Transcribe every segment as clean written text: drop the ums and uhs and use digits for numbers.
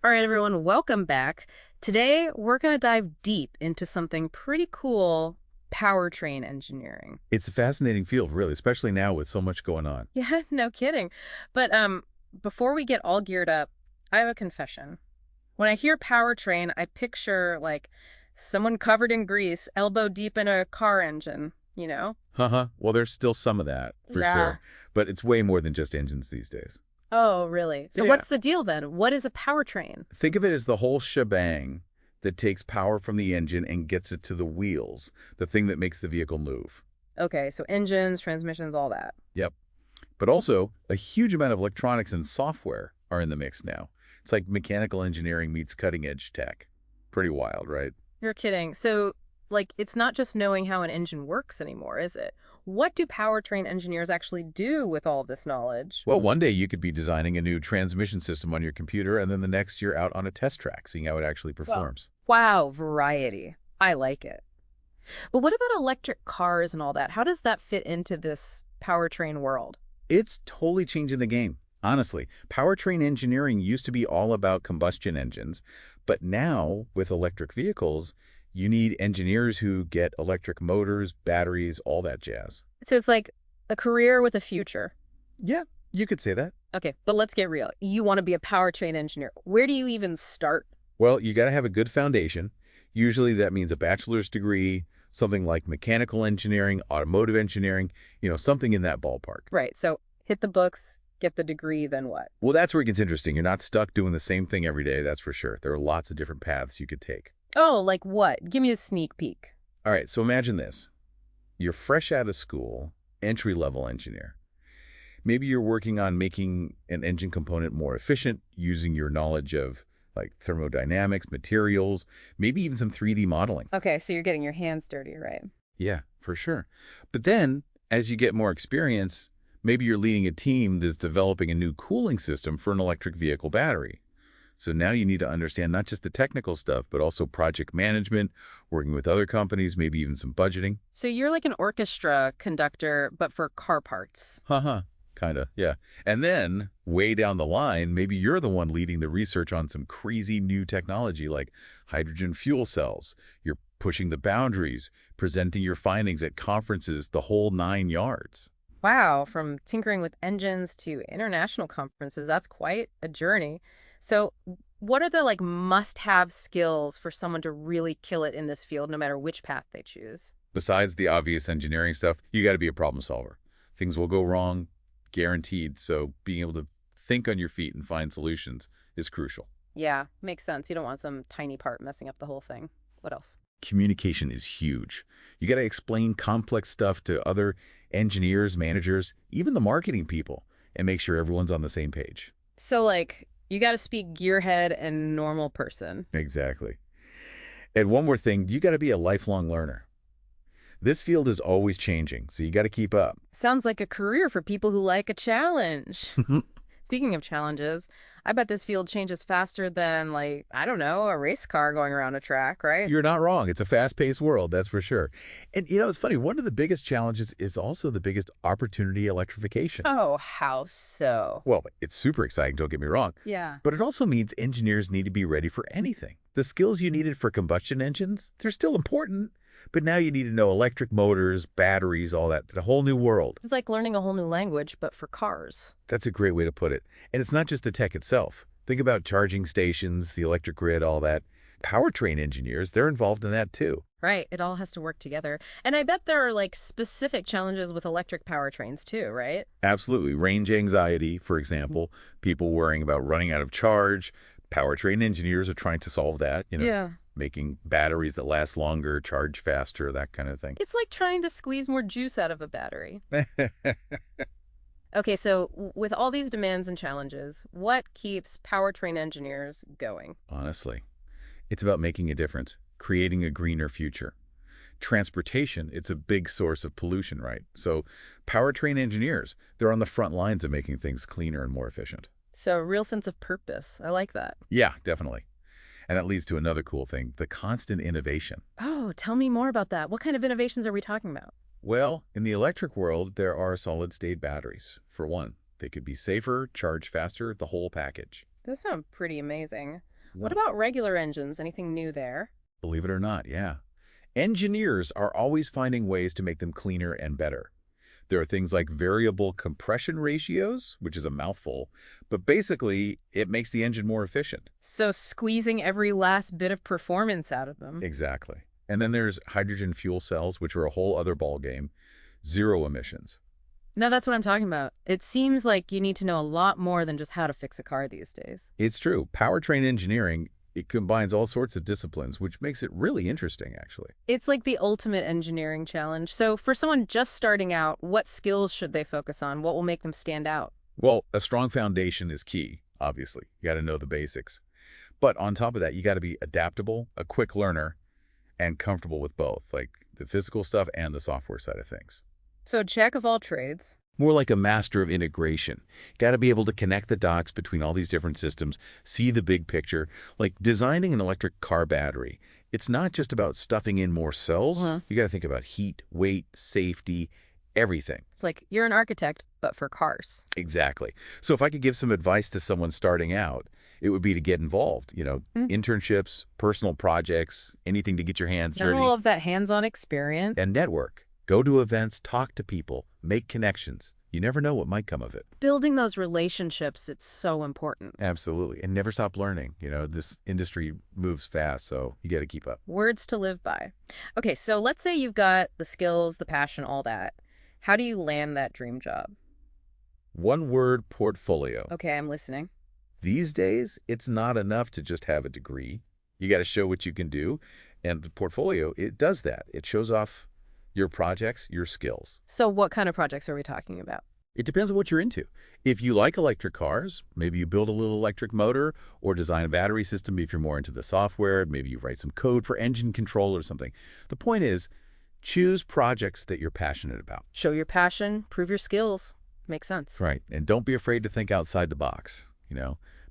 All right, everyone, welcome back. Today, we're going to dive deep into something pretty cool, powertrain engineering. It's a fascinating field, really, especially now with so much going on. Yeah, no kidding. But before we get all geared up, I have a confession. When I hear powertrain, I picture like someone covered in grease, elbow deep in a car engine, you know? Haha. Well, there's still some of that, for Yeah. sure. But it's way more than just engines these days. Oh, really? So Yeah. what's the deal then? What is a powertrain? Think of it as the whole shebang that takes power from the engine and gets it to the wheels, the thing that makes the vehicle move. Okay, so engines, transmissions, all that. Yep. But also, a huge amount of electronics and software are in the mix now. It's like mechanical engineering meets cutting-edge tech. Pretty wild, right? You're kidding. So, like, it's not just knowing how an engine works anymore, is it? What do powertrain engineers actually do with all this knowledge? Well, one day you could be designing a new transmission system on your computer, and then the next you're out on a test track, seeing how it actually Well, performs. wow, variety. I like it. But what about electric cars and all that? How does that fit into this powertrain world? It's totally changing the game. Honestly, powertrain engineering used to be all about combustion engines, but now with electric vehicles, you need engineers who get electric motors, batteries, all that jazz. So it's like a career with a future. Yeah, you could say that. Okay, but let's get real. You want to be a powertrain engineer. Where do you even start? Well, you got to have a good foundation. Usually that means a bachelor's degree, something like mechanical engineering, automotive engineering, something in that ballpark. Right, so hit the books, get the degree, then what? Well, that's where it gets interesting. You're not stuck doing the same thing every day, that's for sure. There are lots of different paths you could take. Oh, like what? Give me a sneak peek. All right, so imagine this. You're fresh out of school, entry-level engineer. Maybe you're working on making an engine component more efficient using your knowledge of like thermodynamics, materials, maybe even some 3D modeling. Okay, so you're getting your hands dirty, right? Yeah, for sure. But then, as you get more experience, maybe you're leading a team that's developing a new cooling system for an electric vehicle battery. So now you need to understand not just the technical stuff, but also project management, working with other companies, maybe even some budgeting. So you're like an orchestra conductor, but for car parts. Haha, kind of, yeah. And then, way down the line, maybe you're the one leading the research on some crazy new technology like hydrogen fuel cells. You're pushing the boundaries, presenting your findings at conferences, the whole 9 yards. Wow, from tinkering with engines to international conferences, that's quite a journey. So what are the like must-have skills for someone to really kill it in this field, no matter which path they choose? Besides the obvious engineering stuff, you got to be a problem solver. Things will go wrong, guaranteed, so being able to think on your feet and find solutions is crucial. Yeah, makes sense. You don't want some tiny part messing up the whole thing. What else? Communication is huge. You got to explain complex stuff to other engineers, managers, even the marketing people, and make sure everyone's on the same page. So like you got to speak gearhead and normal person. Exactly. And one more thing, you got to be a lifelong learner. This field is always changing, so you got to keep up. Sounds like a career for people who like a challenge. Speaking of challenges, I bet this field changes faster than, like, I don't know, a race car going around a track, right? You're not wrong. It's a fast-paced world, that's for sure. And it's funny, one of the biggest challenges is also the biggest opportunity, electrification. Oh, how so? Well, it's super exciting, don't get me wrong. Yeah. But it also means engineers need to be ready for anything. The skills you needed for combustion engines, they're still important, but now you need to know electric motors, batteries, all that, a whole new world. It's like learning a whole new language, but for cars. That's a great way to put it. And it's not just the tech itself. Think about charging stations, the electric grid, all that. Powertrain engineers, they're involved in that too. Right. It all has to work together. And I bet there are, like, specific challenges with electric powertrains, too, right? Absolutely. Range anxiety, for example, people worrying about running out of charge. Powertrain engineers are trying to solve that, Yeah. making batteries that last longer, charge faster, that kind of thing. It's like trying to squeeze more juice out of a battery. Okay, so with all these demands and challenges, what keeps powertrain engineers going? Honestly, it's about making a difference, creating a greener future. Transportation, it's a big source of pollution, right? So powertrain engineers, they're on the front lines of making things cleaner and more efficient. So a real sense of purpose. I like that. Yeah, definitely. And that leads to another cool thing, the constant innovation. Oh, tell me more about that. What kind of innovations are we talking about? Well, in the electric world, there are solid-state batteries. For one, they could be safer, charge faster, the whole package. Those sound pretty amazing. What Yeah. about regular engines? Anything new there? Believe it or not, yeah. Engineers are always finding ways to make them cleaner and better. There are things like variable compression ratios, which is a mouthful, but basically it makes the engine more efficient. So squeezing every last bit of performance out of them. Exactly. And then there's hydrogen fuel cells, which are a whole other ballgame. Zero emissions. No, that's what I'm talking about. It seems like you need to know a lot more than just how to fix a car these days. It's true. Powertrain engineering, it combines all sorts of disciplines, which makes it really interesting, actually. It's like the ultimate engineering challenge. So for someone just starting out, what skills should they focus on? What will make them stand out? Well, a strong foundation is key, obviously. You got to know the basics. But on top of that, you got to be adaptable, a quick learner, and comfortable with both, like the physical stuff and the software side of things. So jack of all trades. More like a master of integration. Got to be able to connect the dots between all these different systems, see the big picture. Like designing an electric car battery, it's not just about stuffing in more cells. You got to think about heat, weight, safety, everything. It's like you're an architect, but for cars. Exactly. So if I could give some advice to someone starting out, it would be to get involved. Internships, personal projects, anything to get your hands dirty. All of that hands-on experience. And network. Go to events, talk to people, make connections. You never know what might come of it. Building those relationships, it's so important. Absolutely. And never stop learning. This industry moves fast, so you got to keep up. Words to live by. Okay, so let's say you've got the skills, the passion, all that. How do you land that dream job? One word, portfolio. Okay, I'm listening. These days, it's not enough to just have a degree. You got to show what you can do. And the portfolio, it does that. It shows off your projects, your skills. So what kind of projects are we talking about? It depends on what you're into. If you like electric cars, maybe you build a little electric motor or design a battery system. If you're more into the software, maybe you write some code for engine control or something. The point is, choose projects that you're passionate about. Show your passion, prove your skills. Makes sense. Right. And don't be afraid to think outside the box.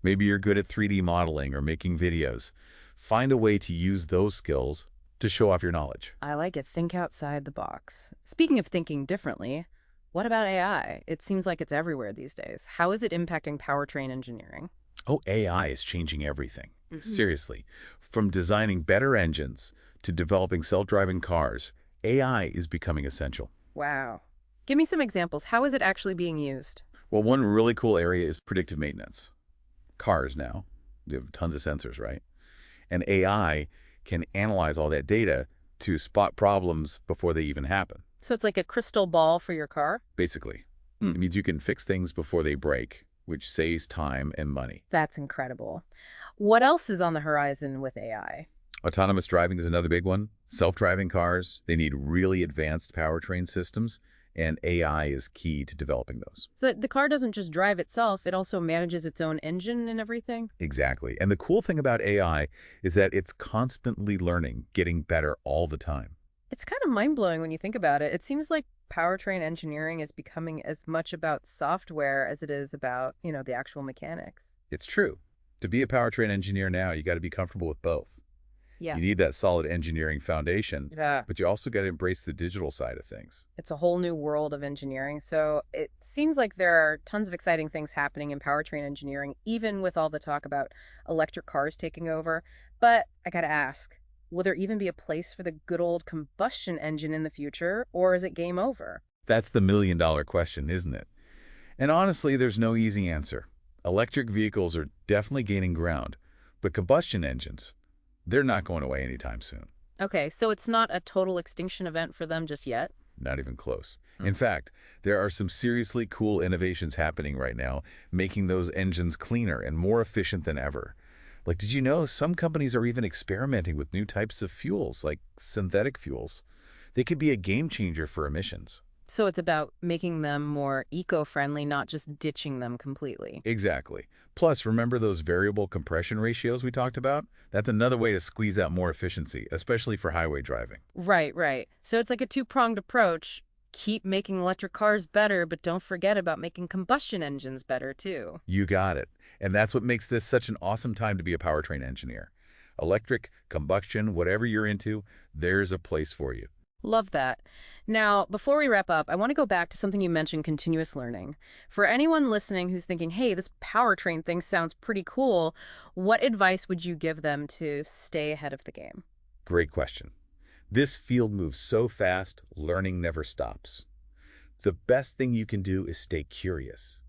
Maybe you're good at 3D modeling or making videos. Find a way to use those skills to show off your knowledge. I like it. Think outside the box. Speaking of thinking differently, what about AI? It seems like it's everywhere these days. How is it impacting powertrain engineering? Oh, AI is changing everything. Seriously. From designing better engines to developing self-driving cars, AI is becoming essential. Wow. Give me some examples. How is it actually being used? Well, one really cool area is predictive maintenance. Cars now, they have tons of sensors, right? And AI can analyze all that data to spot problems before they even happen. So it's like a crystal ball for your car? Basically. It means you can fix things before they break, which saves time and money. That's incredible. What else is on the horizon with AI? Autonomous driving is another big one. Self-driving cars, they need really advanced powertrain systems, and AI is key to developing those. So the car doesn't just drive itself, it also manages its own engine and everything? Exactly. And the cool thing about AI is that it's constantly learning, getting better all the time. It's kind of mind-blowing when you think about it. It seems like powertrain engineering is becoming as much about software as it is about, the actual mechanics. It's true. To be a powertrain engineer now, you got to be comfortable with both. Yeah. You need that solid engineering foundation, Yeah. but you also got to embrace the digital side of things. It's a whole new world of engineering. So it seems like there are tons of exciting things happening in powertrain engineering, even with all the talk about electric cars taking over. But I got to ask, will there even be a place for the good old combustion engine in the future, or is it game over? That's the million-dollar question, isn't it? And honestly, there's no easy answer. Electric vehicles are definitely gaining ground, but combustion engines, they're not going away anytime soon. Okay, so it's not a total extinction event for them just yet? Not even close. In fact, there are some seriously cool innovations happening right now, making those engines cleaner and more efficient than ever. Like, did you know some companies are even experimenting with new types of fuels, like synthetic fuels? They could be a game changer for emissions. So it's about making them more eco-friendly, not just ditching them completely. Exactly. Plus, remember those variable compression ratios we talked about? That's another way to squeeze out more efficiency, especially for highway driving. Right, right. So it's like a two-pronged approach. Keep making electric cars better, but don't forget about making combustion engines better, too. You got it. And that's what makes this such an awesome time to be a powertrain engineer. Electric, combustion, whatever you're into, there's a place for you. Love that. Now, before we wrap up, I want to go back to something you mentioned, continuous learning. For anyone listening who's thinking, hey, this powertrain thing sounds pretty cool, what advice would you give them to stay ahead of the game? Great question. This field moves so fast, learning never stops. The best thing you can do is stay curious.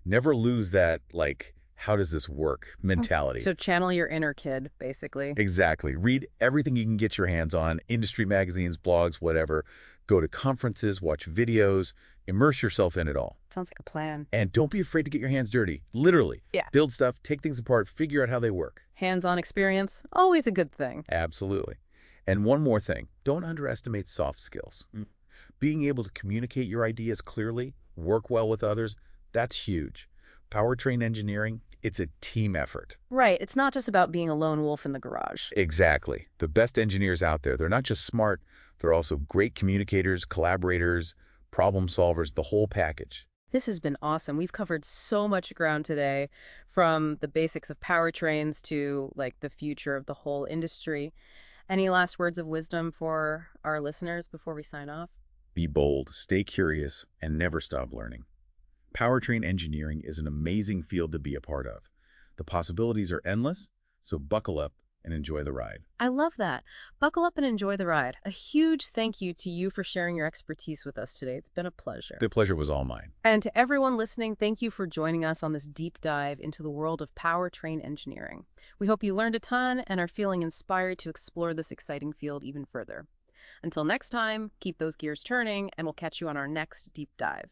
Never lose that, like, how does this work mentality. So channel your inner kid, basically. Exactly. Read everything you can get your hands on, industry magazines, blogs, whatever. Go to conferences, watch videos, immerse yourself in it all. Sounds like a plan. And don't be afraid to get your hands dirty. Literally. Yeah. Build stuff, take things apart, figure out how they work. Hands-on experience, always a good thing. Absolutely. And one more thing, don't underestimate soft skills. Being able to communicate your ideas clearly, work well with others, that's huge. Powertrain engineering, it's a team effort. Right, it's not just about being a lone wolf in the garage. Exactly. The best engineers out there, they're not just smart, they're also great communicators, collaborators, problem solvers, the whole package. This has been awesome. We've covered so much ground today, from the basics of powertrains to like the future of the whole industry. Any last words of wisdom for our listeners before we sign off? Be bold, stay curious, and never stop learning. Powertrain engineering is an amazing field to be a part of. The possibilities are endless, so buckle up and enjoy the ride. I love that. Buckle up and enjoy the ride. A huge thank you to you for sharing your expertise with us today. It's been a pleasure. The pleasure was all mine. And to everyone listening, thank you for joining us on this deep dive into the world of powertrain engineering. We hope you learned a ton and are feeling inspired to explore this exciting field even further. Until next time, keep those gears turning, and we'll catch you on our next deep dive.